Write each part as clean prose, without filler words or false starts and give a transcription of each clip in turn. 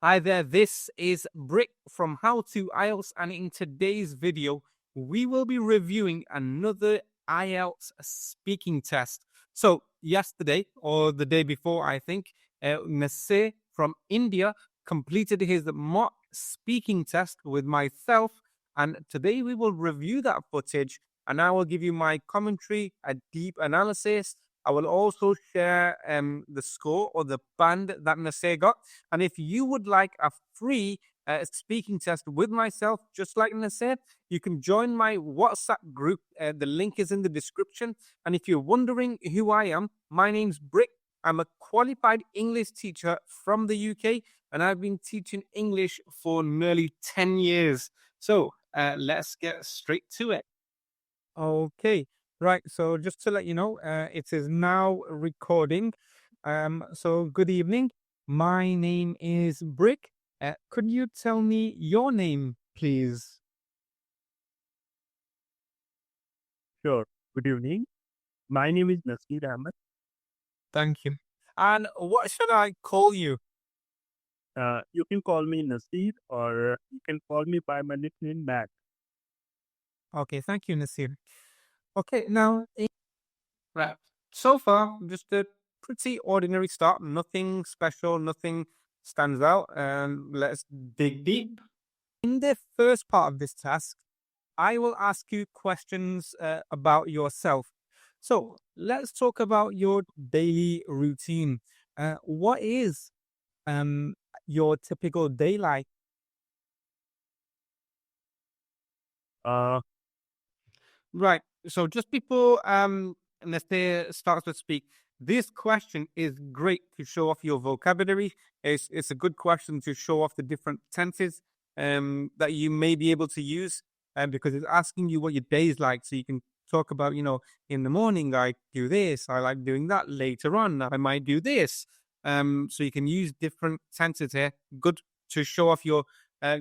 Hi there, this is Brick from How to IELTS, and in today's video, we will be reviewing another IELTS speaking test. So, yesterday or the day before, I think, Nasir from India completed his mock speaking test with myself, and today we will review that footage and I will give you my commentary, a deep analysis. I will also share the score or the band that Nasir got. And if you would like a free speaking test with myself, just like Nasir, you can join my WhatsApp group. The link is in the description. And if you're wondering who I am, my name's Brick. I'm a qualified English teacher from the UK, and I've been teaching English for nearly 10 years. So let's get straight to it. Okay, right. So just to let you know, it is now recording. So good evening. My name is Brick. Could you tell me your name, please? Sure. Good evening. My name is Nasir Ahmed. Thank you. And what should I call you? You can call me Nasir or you can call me by my nickname Matt. Okay, thank you, Nasir. Okay, now, right. So far, just a pretty ordinary start. Nothing special, nothing stands out. And let's dig deep. In the first part of this task, I will ask you questions about yourself. So let's talk about your daily routine. What is um, your typical day like? Uh, Right. So just before Nasir starts to speak, this question is great to show off your vocabulary. It's a good question to show off the different tenses that you may be able to use, because it's asking you what your day is like, so you can talk about, in the morning I do this, I like doing that. Later on, I might do this. So you can use different tenses here. Good to show off your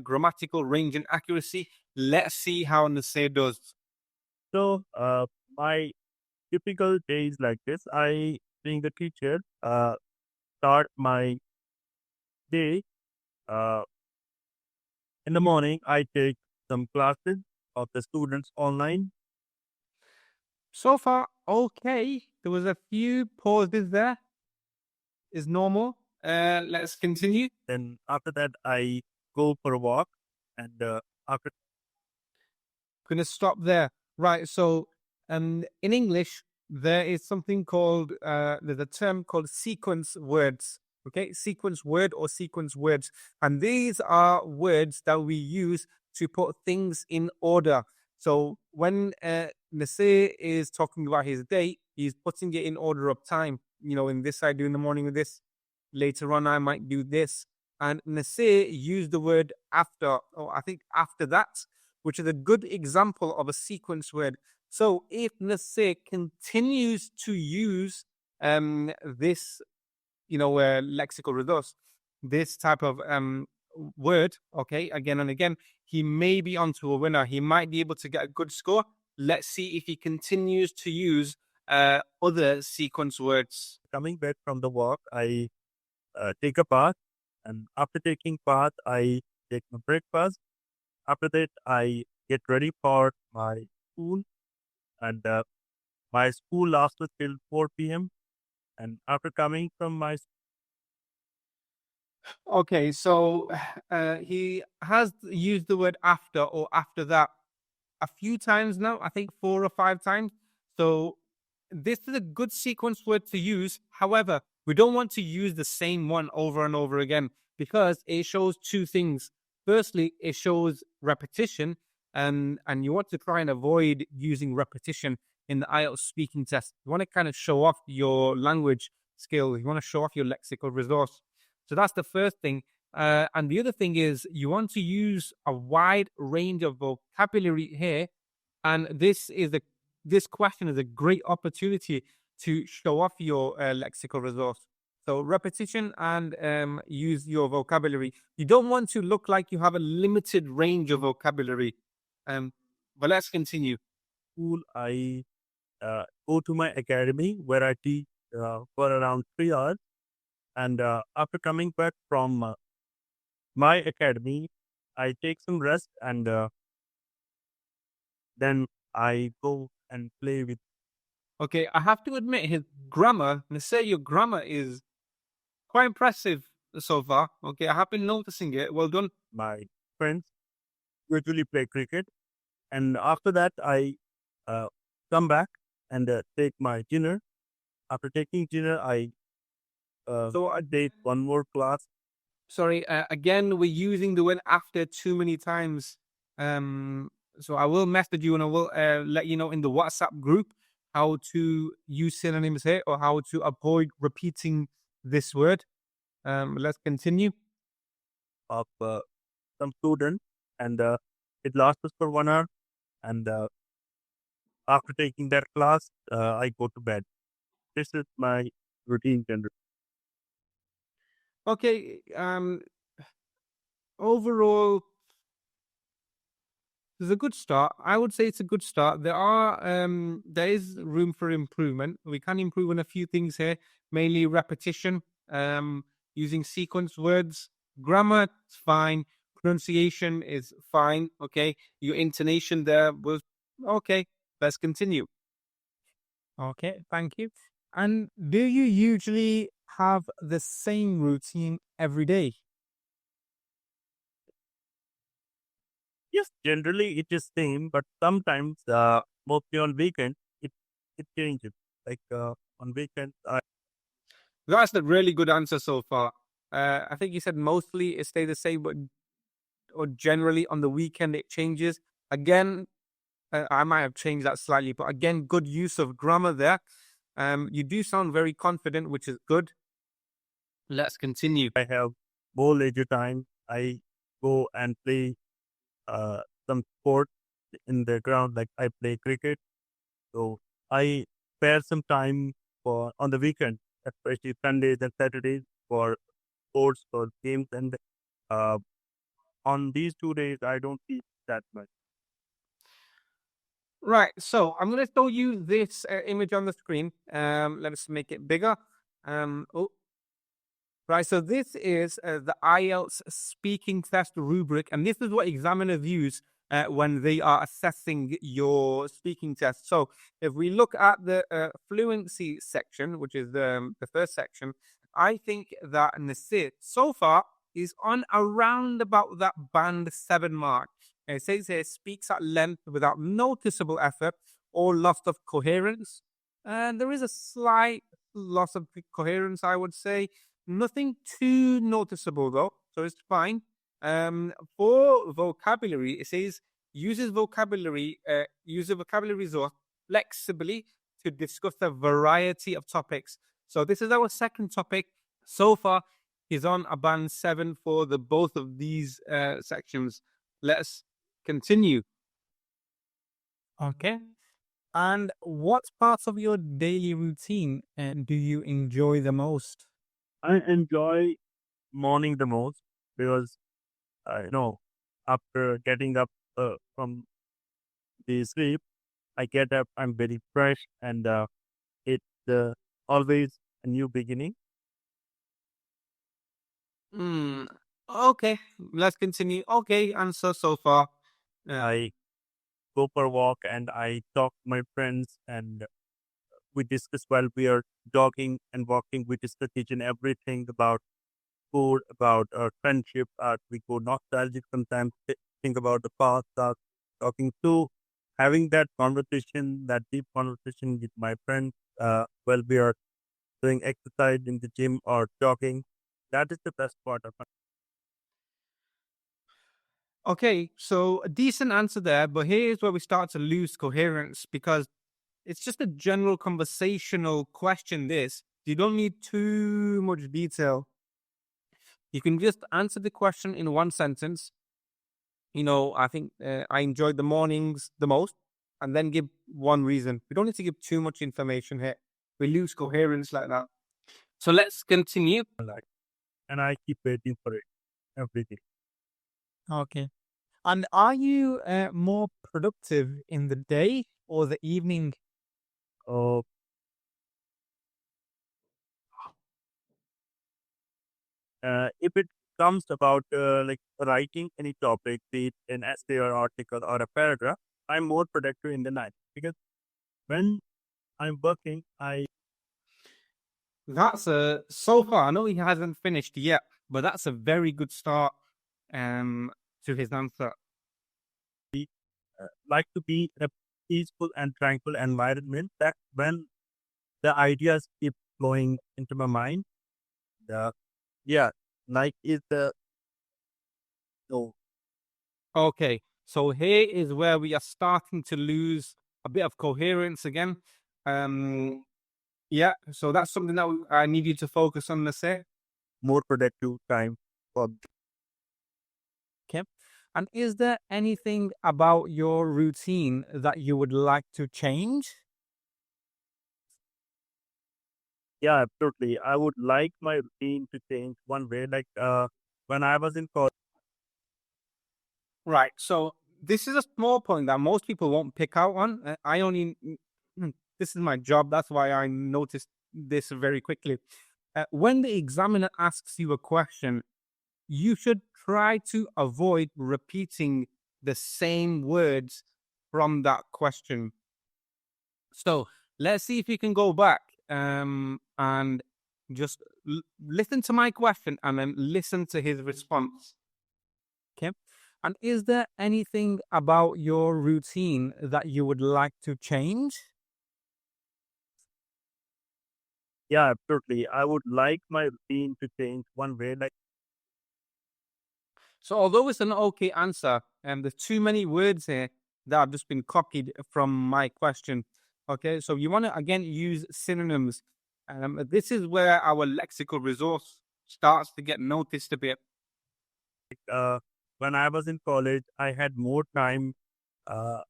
grammatical range and accuracy. Let's see how Nasir does. so my typical days like this. Being a teacher, start my day. Uh, in the morning, I take some classes of the students online. So far, okay. There was a few pauses there. Is normal. Let's continue. Then after that, I go for a walk, and after Gonna stop there. Right. So, in English, there is something called there's a term called sequence words. Okay, sequence word or sequence words, and these are words that we use to put things in order. So when Nasir is talking about his day, he's putting it in order of time. In this I do in the morning with this. Later on, I might do this. And Nasir used the word after, or I think after that, which is a good example of a sequence word. So if Nasir continues to use this, lexical resource, this type of word, okay, again and again, he may be onto a winner. He might be able to get a good score. Let's see if he continues to use other sequence words. coming back from the walk, I take a bath, and after taking bath, I take my breakfast. After that, I get ready for my school, and my school lasted till 4 p.m. And after coming from my Okay, so he has used the word after or after that a few times now, I think 4 or 5 times. So this is a good sequence word to use. However, we don't want to use the same one over and over again because it shows two things. Firstly, it shows repetition, and you want to try and avoid using repetition in the IELTS speaking test. You want to kind of show off your language skill. You want to show off your lexical resource. So that's the first thing. And the other thing is you want to use a wide range of vocabulary here. And this question is a great opportunity to show off your lexical resource. So repetition and use your vocabulary. You don't want to look like you have a limited range of vocabulary. Um, but let's continue. school, I go to my academy where I teach for around 3 hours. And after coming back from my academy, I take some rest and then I go and play with Okay, I have to admit his grammar, let's say your grammar is quite impressive so far. Okay, I have been noticing it. Well done. my friends, usually play cricket. And after that, I uh, come back and take my dinner. After taking dinner, So, I take one more class. sorry, again, we're using the word after too many times. Um, so I will message you and I will let you know in the WhatsApp group how to use synonyms here or how to avoid repeating this word. Let's continue. Of some students, and it lasts for 1 hour. And after taking that class, I go to bed. This is my routine, generally. Okay. Overall, it's a good start. I would say it's a good start. There is room for improvement. We can improve on a few things here, mainly repetition, um, using sequence words, grammar is fine, pronunciation is fine. Okay, your intonation there was okay. Let's continue. Okay, thank you. And do you usually have the same routine every day? Yes, generally it is same, but sometimes, mostly on weekends, it changes. Like on weekends, I That's a really good answer so far. I think you said mostly it stay the same, but or generally on the weekend it changes. Again, I might have changed that slightly, but again, good use of grammar there. You do sound very confident, which is good. Let's continue. have more leisure time. I go and play some sport in the ground, like I play cricket. So I spare some time for on the weekend, especially Sundays and Saturdays for sports or games. And uh, on these 2 days, I don't eat that much. Right, so I'm going to show you this image on the screen. Let us make it bigger. Oh, right, so this is the IELTS speaking test rubric, and this is what examiners use when they are assessing your speaking test. So, if we look at the fluency section, which is the first section, I think that Nasir so far is on around about that band 7 mark. It says here speaks at length without noticeable effort or loss of coherence. And there is a slight loss of coherence, I would say. Nothing too noticeable though, so it's fine. For vocabulary, it says use a vocabulary resource flexibly to discuss a variety of topics. So this is our second topic. So far, he's on a band 7 for the both of these sections. Let's continue. Okay. And what parts of your daily routine do you enjoy the most? I enjoy morning the most because after getting up from the sleep, I get up, I'm very fresh, and it's always a new beginning. Hmm. Okay, let's continue. Okay, answer so far. I go for a walk and I talk to my friends, and we discuss while we are jogging and walking. We discuss each and everything about food, about our friendship. We go nostalgic sometimes, think about the past, talking to having that conversation, that deep conversation with my friends while we are doing exercise in the gym or jogging. That is the best part of it. Okay, so a decent answer there, but here's where we start to lose coherence because it's just a general conversational question. This you don't need too much detail. You can just answer the question in one sentence. I think I enjoyed the mornings the most, and then give one reason. We don't need to give too much information here. We lose coherence like that. So let's continue. Like, and I keep waiting for it every day. Okay. And are you more productive in the day or the evening? Uh, if it's comes about like writing any topic, be it an essay or article or a paragraph, I'm more productive in the night because when I'm working, I That's a so far. I know he hasn't finished yet, but that's a very good start um to his answer. like to be in a peaceful and tranquil environment. That when the ideas keep flowing into my mind, the yeah, like is the no Okay, so here is where we are starting to lose a bit of coherence again. Um, yeah, so that's something that I need you to focus on. Let's say, more productive time for okay. And is there anything about your routine that you would like to change? yeah, absolutely. I would like my routine to change one way. Like when I was in college, Right. So this is a small point that most people won't pick out on. I only this is my job. That's why I noticed this very quickly. When the examiner asks you a question, you should try to avoid repeating the same words from that question. So let's see if you can go back and just listen to my question and then listen to his response. Okay. And is there anything about your routine that you would like to change? yeah, absolutely. I would like my routine to change one way. Like So, although it's an okay answer, there's too many words here that have just been copied from my question. Okay, so you want to again use synonyms. This is where our lexical resource starts to get noticed a bit. uh, when I was in college, I had more time. Uh,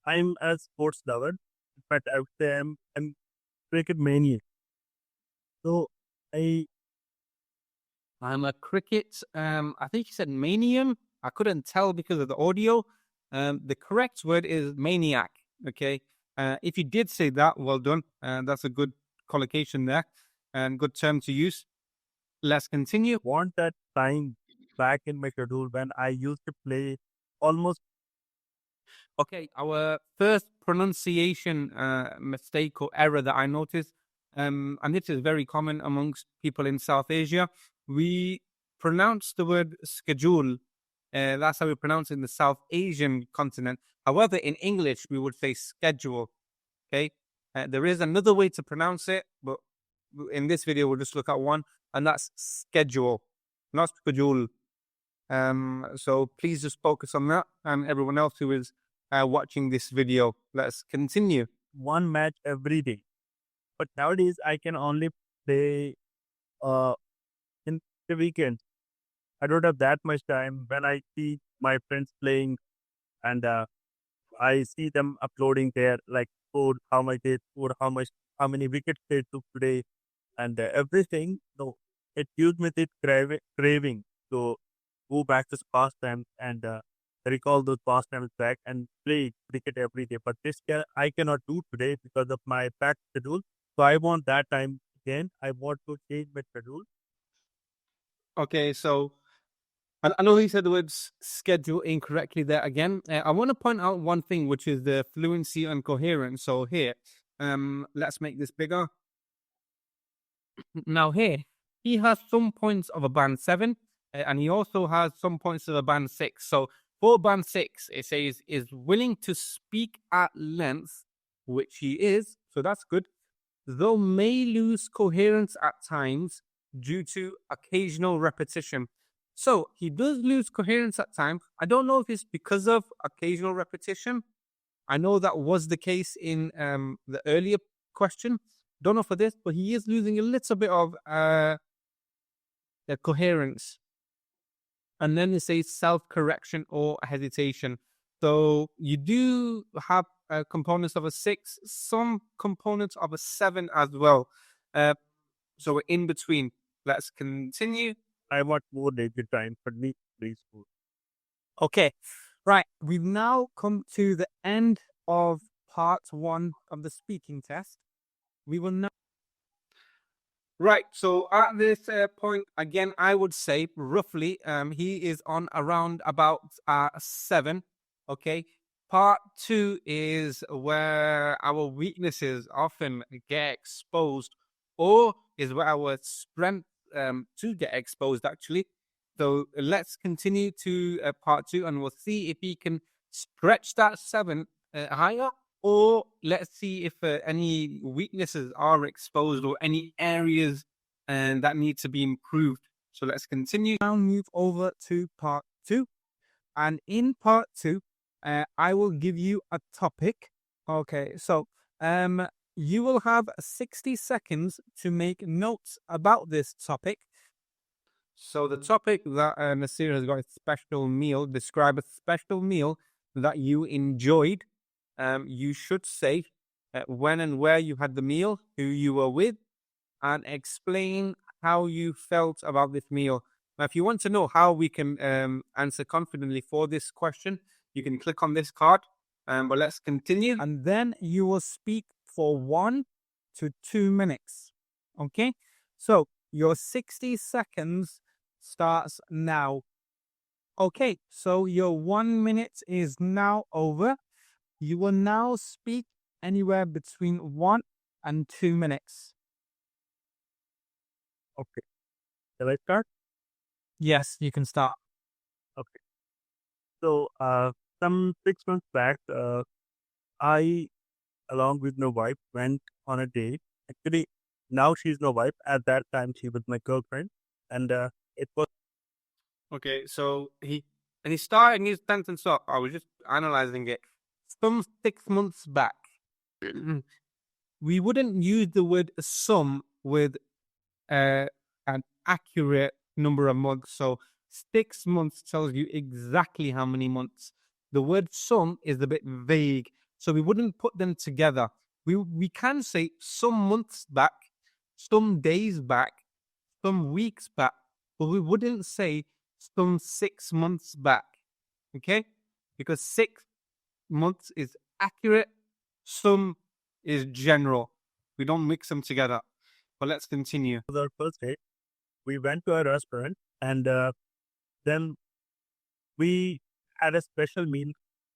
I'm a sports lover. In fact, I would say I'm cricket maniac. So I I'm a cricket. I think you said manium. I couldn't tell because of the audio. The correct word is maniac. Okay. If you did say that, well done. That's a good collocation there and good term to use. Let's continue. want that time back in my schedule when I used to play almost Okay, our first pronunciation mistake or error that I noticed, and this is very common amongst people in South Asia, we pronounce the word schedule. That's how we pronounce it in the South Asian continent. However, in English, we would say schedule. Okay, there is another way to pronounce it, but in this video, we'll just look at one, and that's schedule, not schedule. So please just focus on that and everyone else who is watching this video. Let's continue. one match every day. But nowadays I can only play uh in the weekend. I don't have that much time. When I see my friends playing and I see them uploading their like score, how much they scored, how many wickets they took today, and everything. No, it gives me this craving to go back to past times and recall those past times back and play cricket every day. But I cannot do today because of my packed schedule. So I want that time again. I want to change my schedule. Okay, so I know he said the words schedule incorrectly there again. I want to point out one thing, which is the fluency and coherence. So here, let's make this bigger. Now here, he has some points of a band 7, and he also has some points of a band 6. So for band 6, it says is willing to speak at length, which he is. So that's good. Though may lose coherence at times due to occasional repetition. So he does lose coherence at times. I don't know if it's because of occasional repetition. I know that was the case in the earlier question. Don't know for this, but he is losing a little bit of the coherence. And then it says self correction or hesitation. So you do have components of a 6, some components of a 7 as well. Uh, so we're in between. Let's continue. I want more leisure time for me, please. Okay, right. We've now come to the end of part 1 of the speaking test. We will now Right. So at this point, again, I would say roughly, he is on around about 7. Okay. Part 2 is where our weaknesses often get exposed, or is where our strength to get exposed actually. So let's continue to part 2, and we'll see if he can stretch that 7 higher, or let's see if any weaknesses are exposed or any areas and that need to be improved. So let's continue. Now move over to part 2. And in part 2, I will give you a topic. Okay, so you will have 60 seconds to make notes about this topic. So the topic that Nasir has got a special meal. Describe a special meal that you enjoyed. You should say when and where you had the meal, who you were with, and explain how you felt about this meal. Now, if you want to know how we can answer confidently for this question, you can click on this card. But let's continue. And then you will speak for 1 to 2 minutes. Okay? So your 60 seconds starts now. Okay, so your 1 minute is now over. You will now speak anywhere between 1 and 2 minutes. Okay. Shall I start? Yes, you can start. Okay. So, some 6 months back, I, along with my wife, went on a date. Actually, now she's my wife. At that time, she was my girlfriend, and it was Okay, so he's starting his sentence off. I was just analyzing it. Some 6 months back, we wouldn't use the word some with uh, an accurate number of months. So 6 months tells you exactly how many months. The word some is a bit vague, so we wouldn't put them together. We can say some months back, some days back, some weeks back, but we wouldn't say some 6 months back. Okay? Because 6 months is accurate, some is general. We don't mix them together. But let's continue. our first date. We went to a restaurant, and then we had a special meal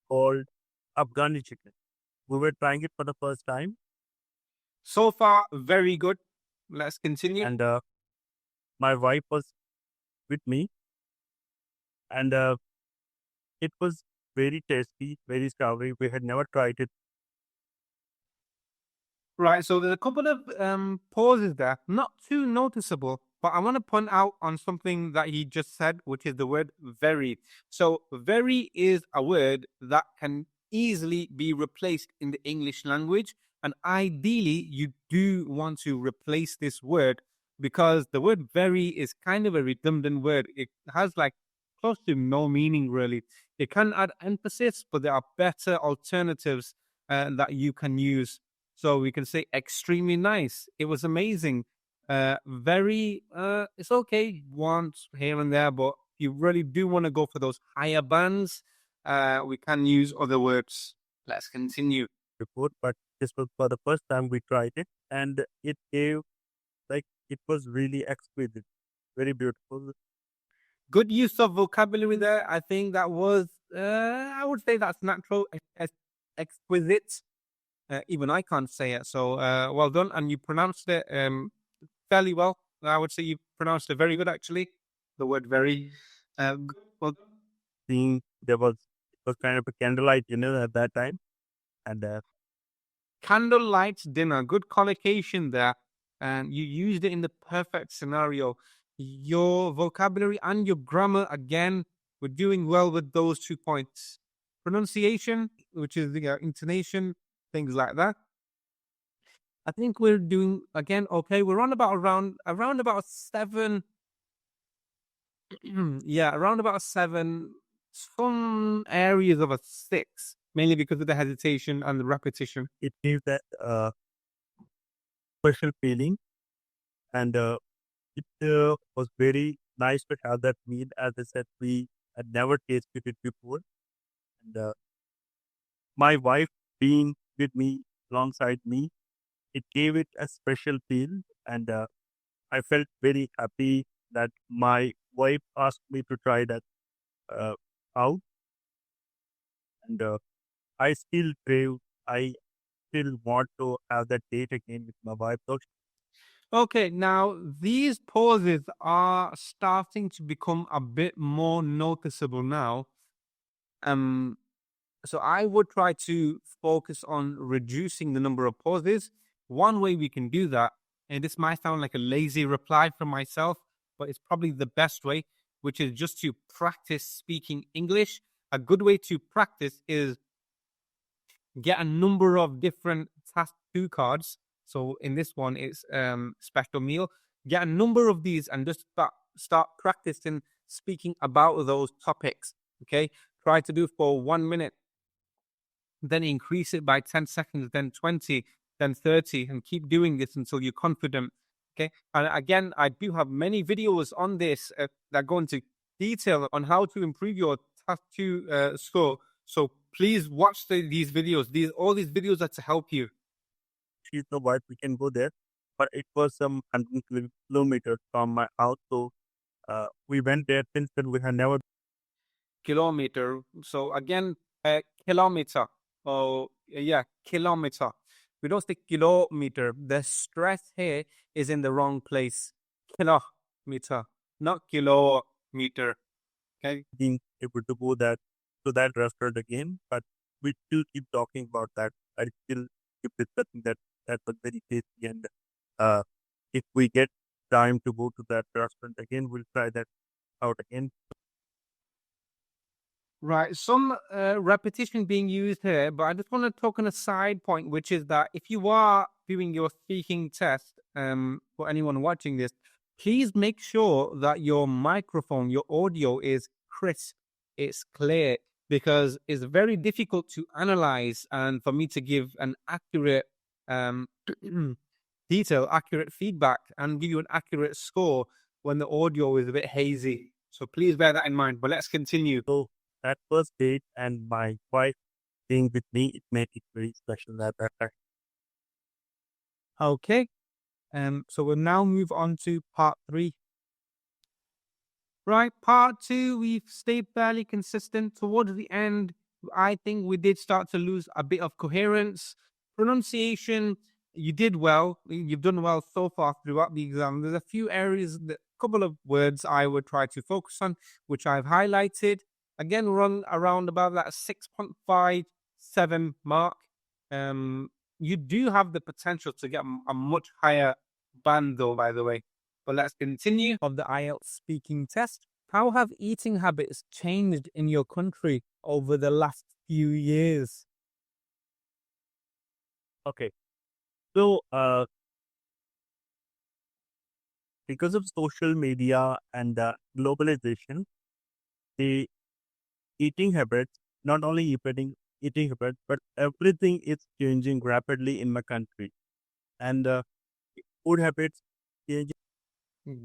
called Afghani chicken. We were trying it for the first time, So far, very good. Let's continue. and my wife was with me, and it was very tasty, very savory. We had never tried it. Right, so there's a couple of pauses there, not too noticeable, but I want to point out on something that he just said, which is the word very. So, very is a word that can easily be replaced in the English language. And ideally, you do want to replace this word because the word very is kind of a redundant word. It has like close to no meaning, really. It can add emphasis, but there are better alternatives that you can use. So we can say extremely nice. It was amazing. Very it's okay once here and there, but if you really do want to go for those higher bands, we can use other words. Let's continue. Before, but this was for the first time we tried it, and it gave like it was really exquisite, very beautiful. Good use of vocabulary there. I think that was I would say that's natural, exquisite. Even I can't say it. So well done, and you pronounced it fairly well. I would say you pronounced it very good, actually. The word very. Well, Seeing there was it was kind of a candlelight dinner at that time, and candlelight dinner, good collocation there, and you used it in the perfect scenario. Your vocabulary and your grammar, again, we're doing well with those 2 points. Pronunciation, which is the intonation, things like that. I think we're doing again okay. We're on about around about 7. Yeah, around about a 7. Some areas of a 6, mainly because of the hesitation and the repetition. it gave that special feeling, and it was very nice to have that meal. As I said, we had never tasted it before, and my wife being with me alongside me, it gave it a special feel, and I felt very happy that my wife asked me to try that uh, out, and I still crave. I still want to have that date again with my wife. So Okay, now these pauses are starting to become a bit more noticeable now. Um, so I would try to focus on reducing the number of pauses. One way we can do that, and this might sound like a lazy reply from myself, but it's probably the best way, which is just to practice speaking English. A good way to practice is get a number of different task two cards. So in this one, it's special meal. Get a number of these and just start practicing speaking about those topics. Okay, try to do for 1 minute, then increase it by 10 seconds, then 20, then 30, and keep doing this until you're confident. Okay. And again, I do have many videos on this that go into detail on how to improve your task two score. So please watch these videos. All these videos are to help you. she's the wife, we can go there. But it was some 100 kilometers from my house, so we went there. Since then, we have never. Kilometer. So again, kilometer. Oh, yeah, kilometer. We don't say kilometer. The stress here is in the wrong place. Kilometer, not kilometer. Okay. Been able to go to that restaurant again, but we still keep talking about that. I still keep discussing that was very tasty, and uh, if we get time to go to that restaurant again, we'll try that out again. Right. Some repetition being used here, but I just want to talk on a side point, which is that if you are doing your speaking test, for anyone watching this, please make sure that your microphone, your audio is crisp, it's clear, because it's very difficult to analyze and for me to give an accurate, um, accurate feedback and give you an accurate score when the audio is a bit hazy. So please bear that in mind. But let's continue. So that first date and my wife being with me, it made it very special at that time. Okay. So we'll now move on to part three. Right, part two, we've stayed fairly consistent. Towards the end, I think we did start to lose a bit of coherence. Pronunciation, you did well. You've done well so far throughout the exam. There's a few areas, a couple of words I would try to focus on, which I've highlighted. Again, run around about that 6.57 mark. Um, you do have the potential to get a much higher band, though, by the way. But let's continue of the IELTS speaking test. How have eating habits changed in your country over the last few years? Okay. So because of social media and globalization, the eating habits, not only eating habits, but everything is changing rapidly in my country. And food habits change.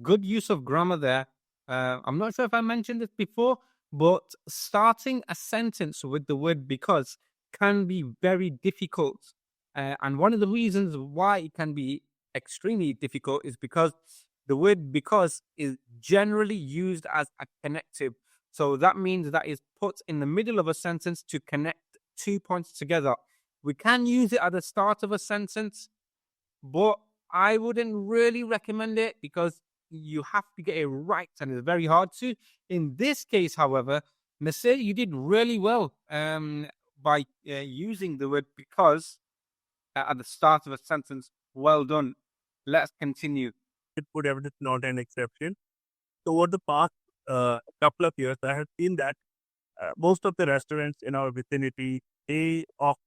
Good use of grammar there. I'm not sure if I mentioned this before, but starting a sentence with the word because can be very difficult. And one of the reasons why it can be extremely difficult is because the word because is generally used as a connective. So that means that is put in the middle of a sentence to connect 2 points together. We can use it at the start of a sentence, but I wouldn't really recommend it because you have to get it right and it's very hard to. In this case, however, Nasir, you did really well by using the word because at the start of a sentence. Well done. Let's continue. Food habits is not an exception. So over the past couple of years, I have seen that most of the restaurants in our vicinity, they offer.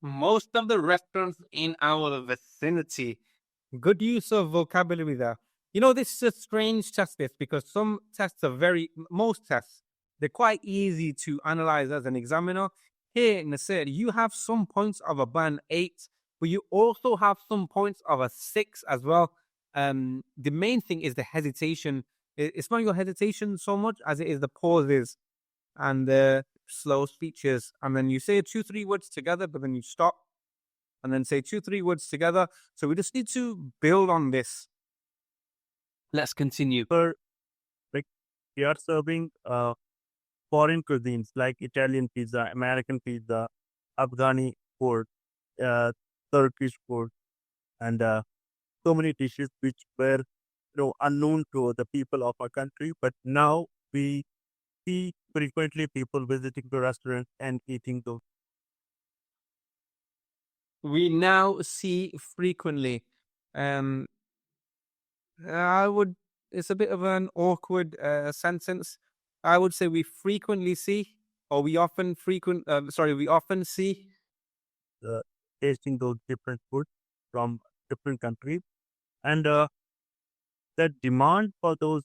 Most of the restaurants in our vicinity. Good use of vocabulary there. You know, this is a strange test this because some tests are most tests, they're quite easy to analyze as an examiner. Here, Nasir, you have some points of a band 8, but you also have some points of a 6 as well. The main thing is the hesitation. It's not your hesitation so much as it is the pauses and the slow speeches. And then you say 2, 3 words together, but then you stop and then say 2, 3 words together. So we just need to build on this. Let's continue. For like we are serving foreign cuisines like Italian pizza, American pizza, Afghani food, uh, Turkish food, and so many dishes which were unknown to the people of our country. But now we see frequently people visiting the restaurants and eating those. We now see frequently. Um, I would. It's a bit of an awkward sentence. I would say we frequently see, or we often frequent. Sorry, we often see. Uh, Tasting those different foods from different countries, and the demand for those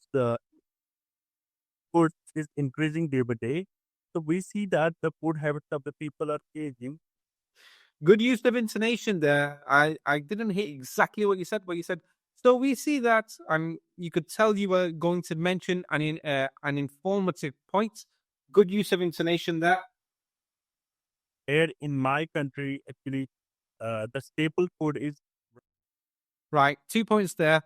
foods is increasing day by day. So we see that the food habits of the people are changing. Good use of intonation there. I didn't hear exactly what you said, but you said. So we see that, and you could tell you were going to mention an informative point. Good use of intonation there. Here in my country, actually, the staple food is Right, 2 points there.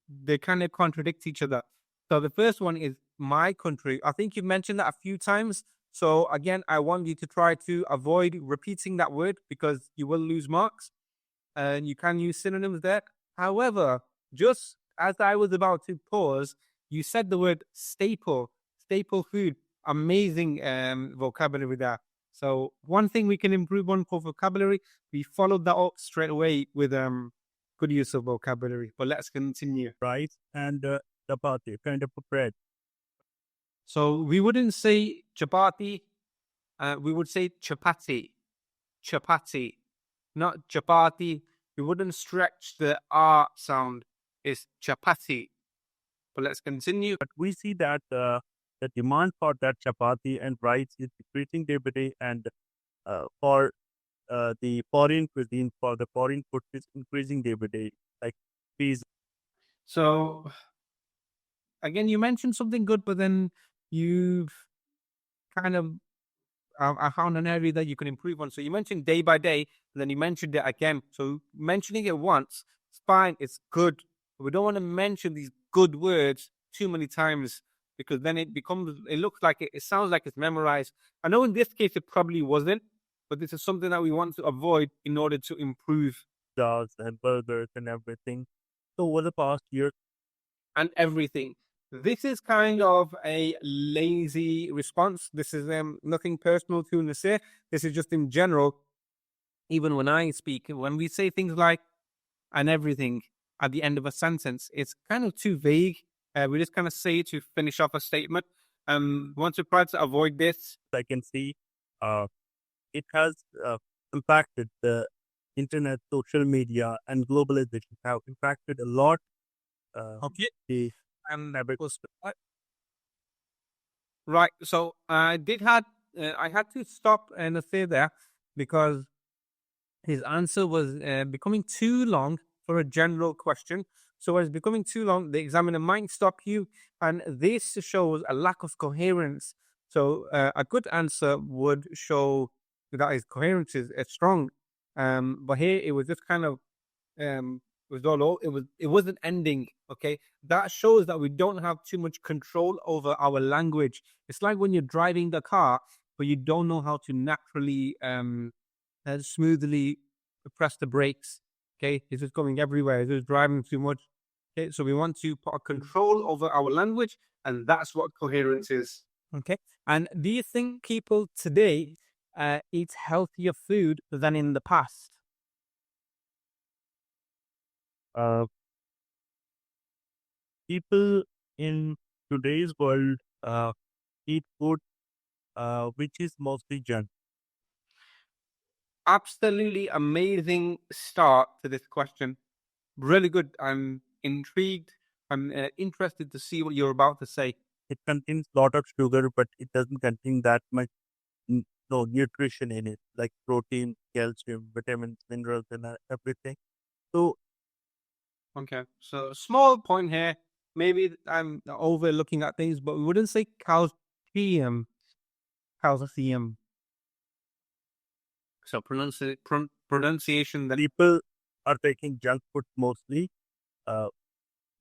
They kind of contradict each other. So the first one is my country. I think you've mentioned that a few times. So again, I want you to try to avoid repeating that word because you will lose marks, and you can use synonyms there. However, just as I was about to pause, you said the word staple, staple food. Amazing vocabulary there. So one thing we can improve on for vocabulary, we followed that up straight away with good use of vocabulary. But let's continue. rice and chapati, kind of a bread. So we wouldn't say chapati, we would say chapati, chapati, not chapati. We wouldn't stretch the R sound. It's chapati. But let's continue. But we see that the demand for that chapati and rice is decreasing day by day, and for the foreign cuisine, for the foreign food is increasing day by day, like pizza. So again, you mentioned something good, but then you've kind of I found an area that you can improve on. So you mentioned day by day, and then you mentioned it again. So mentioning it once, it's fine, it's good. But we don't want to mention these good words too many times because then it looks like it sounds like it's memorized. I know in this case it probably wasn't, but this is something that we want to avoid in order to improve Pizzas and burgers and everything. So over the past year, and everything. This is kind of a lazy response. This is nothing personal to Nasir. This is just in general. Even when I speak, when we say things like and everything at the end of a sentence, it's kind of too vague. We just kind of say it to finish off a statement. Want to try to avoid this. I can see uh, it has impacted the internet, social media, and globalization have impacted a lot Okay. the and habits. Right. So I had to stop Nasir there because his answer was becoming too long for a general question. So as becoming too long, the examiner might stop you, and this shows a lack of coherence. So a good answer would show that his coherence is strong. But here it was just kind of it was it wasn't ending. Okay, that shows that we don't have too much control over our language. It's like when you're driving the car, but you don't know how to naturally smoothly press the brakes. Okay, it's just going everywhere. It's just driving too much. Okay, so we want to put a control over our language, and that's what coherence is. Okay, and do you think people today eat healthier food than in the past? Uh, People in today's world eat food which is mostly junk. Absolutely amazing start to this question. Really good. I'm intrigued. I'm interested to see what you're about to say. It contains lot of sugar, but it doesn't contain that much no nutrition in it, like protein, calcium, vitamins, minerals, and everything. So Okay. So small point here. Maybe I'm overlooking at things, but we wouldn't say calcium. Calcium. So pronunciation then. people are taking junk food mostly. Uh,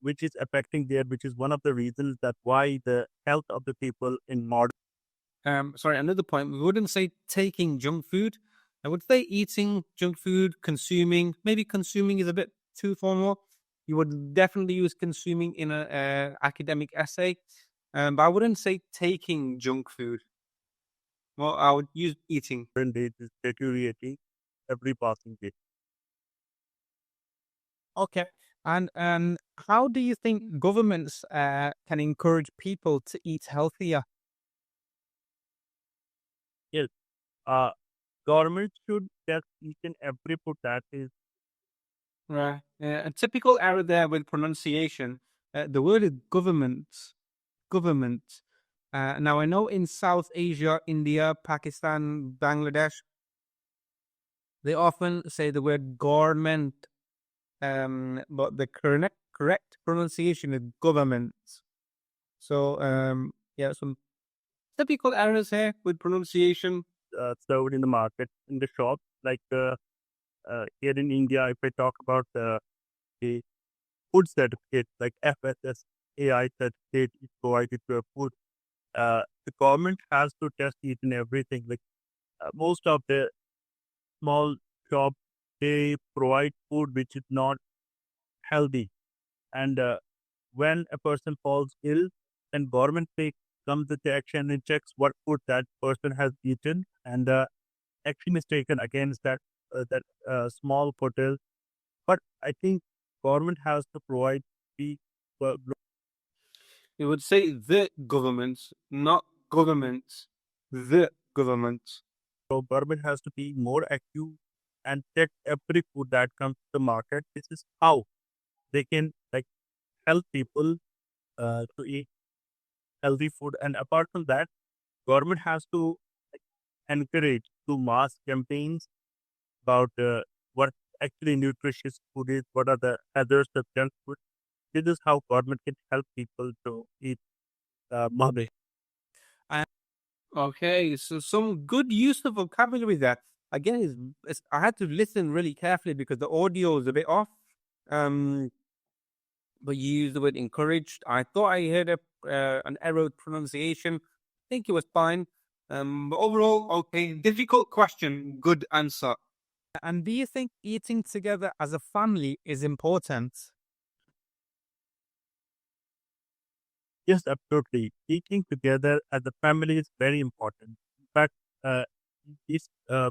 which is affecting there, which is one of the reasons that why the health of the people in modern Sorry, another point. We wouldn't say taking junk food. I would say eating junk food, consuming. Maybe consuming is a bit too formal. You would definitely use consuming in a academic essay, but I wouldn't say taking junk food. Well, I would use eating. days is deteriorating every passing day. Okay. And how do you think governments can encourage people to eat healthier? Yes, uh, government should test each and every food that is Right. A typical error there with pronunciation. The word is government. Government. Now I know in South Asia, India, Pakistan, Bangladesh, they often say the word government, but the correct pronunciation is government. So yeah, some typical errors here with pronunciation. served in the market in the shop. Like here in India, if I talk about the food certificate, like FSSAI certificate is provided to a food. The government has to test each and everything. Like most of the small shop, they provide food which is not healthy, and when a person falls ill, then government comes into action and checks what food that person has eaten, and action is taken against that small hotel. But I think government has to provide the You would say the government, not government. The government. government has to be more active and check every food that comes to the market. This is how they can like help people to eat healthy food. And apart from that, government has to like, encourage to mass campaigns about what actually nutritious food is, what are the hazards of junk food. This is how government can help people to eat healthy. Okay, so some good use of vocabulary there. Again, I had to listen really carefully because the audio is a bit off. Um, but you used the word encouraged. I thought I heard an error with pronunciation. I think it was fine. But overall, okay. Difficult question, good answer. And do you think eating together as a family is important? Yes, absolutely. Eating together as a family is very important. In fact, in this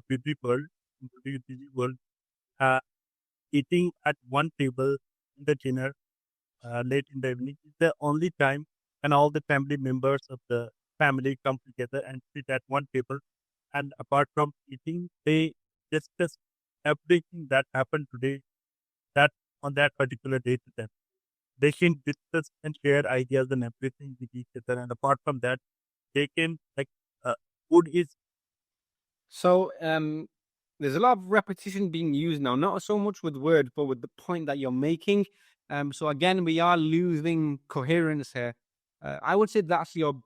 busy world, uh, eating at one table in the dinner late in the evening is the only time when all the family members of the family come together and sit at one table. And apart from eating, they discuss everything that happened today, that on that particular day to them. They can discuss and share ideas and everything with each other. And apart from that, they can like food is So, there's a lot of repetition being used now, not so much with words, but with the point that you're making. So again, we are losing coherence here. I would say that's your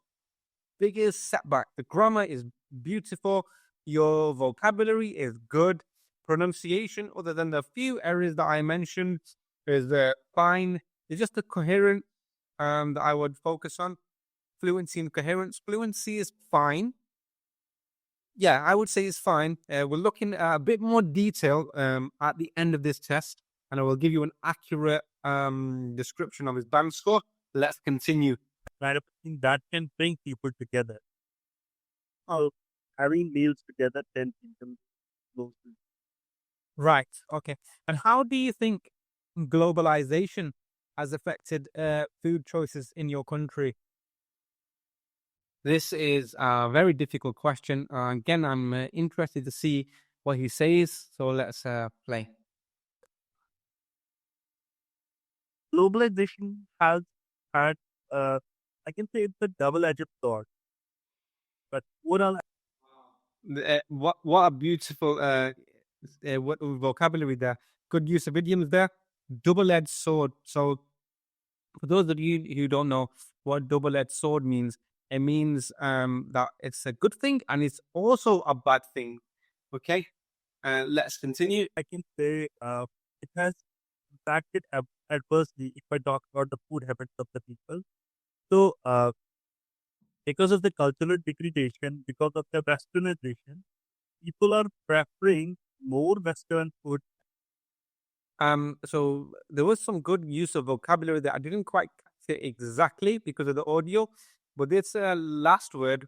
biggest setback. The grammar is beautiful. Your vocabulary is good. Pronunciation, other than the few areas that I mentioned, is fine. It's just the coherent that I would focus on. Fluency and coherence. Fluency is fine. Yeah, I would say it's fine. We're looking at a bit more detail at the end of this test, and I will give you an accurate description of his band score. Let's continue. kind of thing that can bring people together. So having meals together then becomes closer. Right. Okay. And how do you think globalization has affected food choices in your country? This is a very difficult question. Again, I'm interested to see what he says. So let's play. Globalization has had, I can say it's a double-edged sword. But overall, What a beautiful what vocabulary there. Good use of idioms there. Double-edged sword. So for those of you who don't know what double-edged sword means, it means that it's a good thing and it's also a bad thing. Okay, let's continue. I can say it has impacted adversely if I talk about the food habits of the people. So, because of the cultural degradation, because of the westernization, people are preferring more Western food. So there was some good use of vocabulary that I didn't quite say exactly because of the audio, but this last word,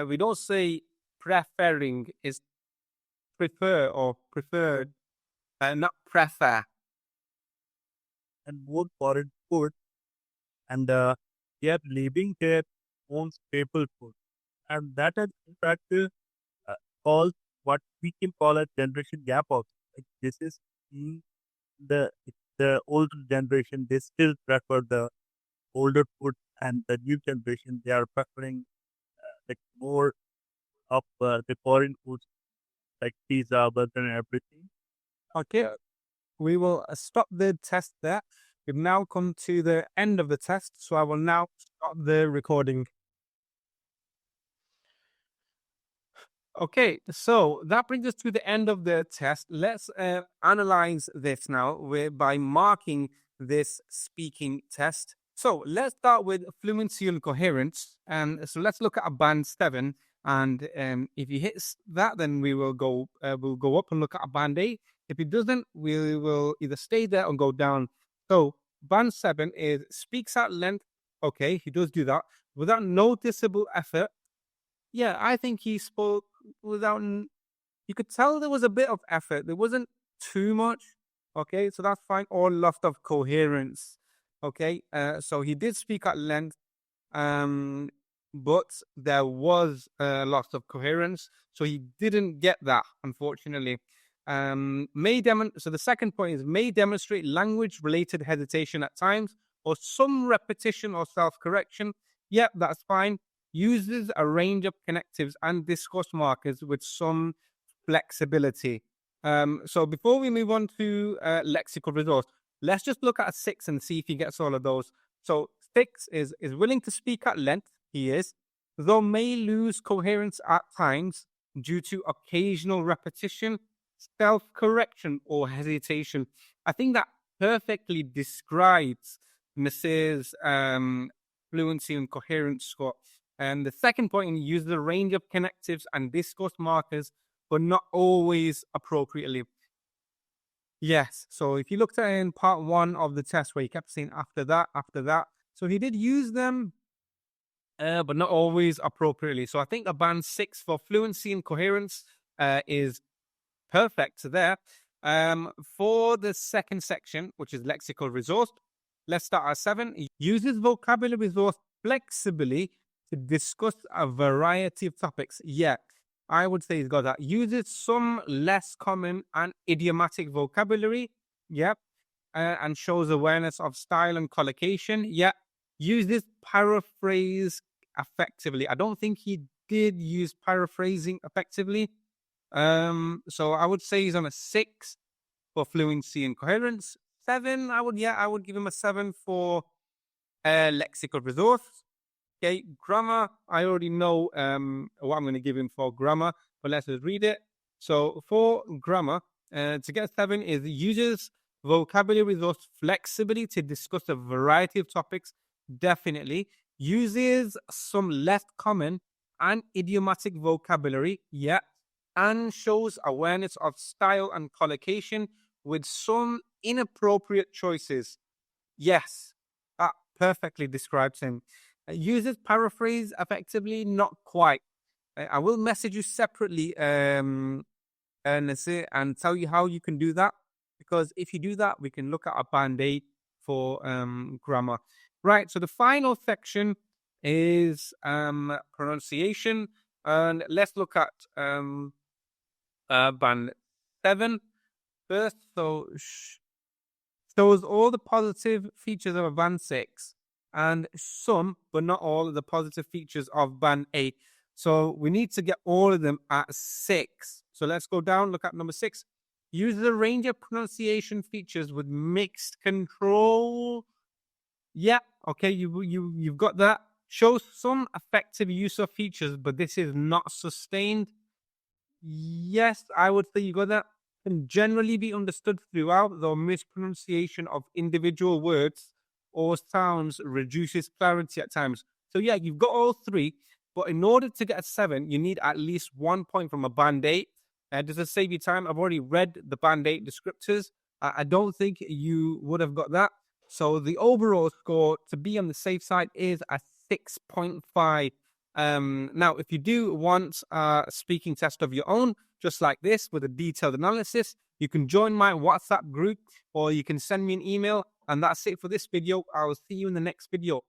we don't say preferring, is prefer or preferred, not prefer. And more foreign food, and they are leaving their own staple food, and that has in fact caused what we can call a generation gap. Also, like this is in the older generation, they still prefer the older food, and the new generation they are preferring like more of the foreign foods like pizza, burger, and everything. Okay, we will stop the test there. We've now come to the end of the test, so I will now stop the recording. Okay, so that brings us to the end of the test. Let's analyze this now by marking this speaking test. So let's start with fluency and coherence. And so let's look at a band 7. And if he hits that, then we'll go up and look at a band 8. If he doesn't, we will either stay there or go down. So band 7 is speaks at length. Okay, he does do that without noticeable effort. Yeah, I think he spoke without. You could tell there was a bit of effort. There wasn't too much. Okay, so that's fine. Or loss of coherence. Okay, so he did speak at length, um, but there was a loss of coherence, so he didn't get that, unfortunately. So the second point is may demonstrate language-related hesitation at times, or some repetition or self-correction. Yep, that's fine. Uses a range of connectives and discourse markers with some flexibility. So before we move on to lexical resource, let's just look at a 6 and see if he gets all of those. So 6 is willing to speak at length. He is, though may lose coherence at times due to occasional repetition, self-correction, or hesitation. I think that perfectly describes Mrs. Fluency and coherence, Scott. And the second point, he uses a range of connectives and discourse markers, but not always appropriately. Yes. So if you looked at it in part 1 of the test where he kept saying after that, so he did use them, but not always appropriately. So I think a band 6 for fluency and coherence is perfect there. For the second section, which is lexical resource, let's start at 7. It uses vocabulary resource flexibly to discuss a variety of topics. Yeah, I would say he's got that. Uses some less common and idiomatic vocabulary. Yep. And shows awareness of style and collocation. Yeah. Uses paraphrase effectively. I don't think he did use paraphrasing effectively. So I would say he's on a 6 for fluency and coherence. 7, I would give him a 7 for lexical resource. Okay, grammar, I already know what I'm going to give him for grammar, but let's just read it. So for grammar, to get 7 is uses vocabulary resource flexibly to discuss a variety of topics. Definitely. Uses some less common and idiomatic vocabulary. Yeah. And shows awareness of style and collocation with some inappropriate choices. Yes, that perfectly describes him. Uses paraphrase effectively, not quite. I will message you separately, Nasir, and tell you how you can do that. Because if you do that, we can look at a band aid for grammar. Right. So the final section is pronunciation, and let's look at band 7 first. So shows all the positive features of a band 6 and some, but not all, of the positive features of band 8. So we need to get all of them at 6. So let's go down, look at number 6. Uses a range of pronunciation features with mixed control. Yeah, okay, you've got that. Shows some effective use of features, but this is not sustained. Yes, I would say you got that. can generally be understood throughout, though mispronunciation of individual words or sounds reduces clarity at times. So yeah, you've got all three, but in order to get a 7, you need at least 1 point from a band 8. Does it save you time? I've already read the band 8 descriptors. I don't think you would have got that. So the overall score, to be on the safe side, is a 6.5. Now, if you do want a speaking test of your own, just like this, with a detailed analysis, you can join my WhatsApp group or you can send me an email. And that's it for this video. I'll see you in the next video.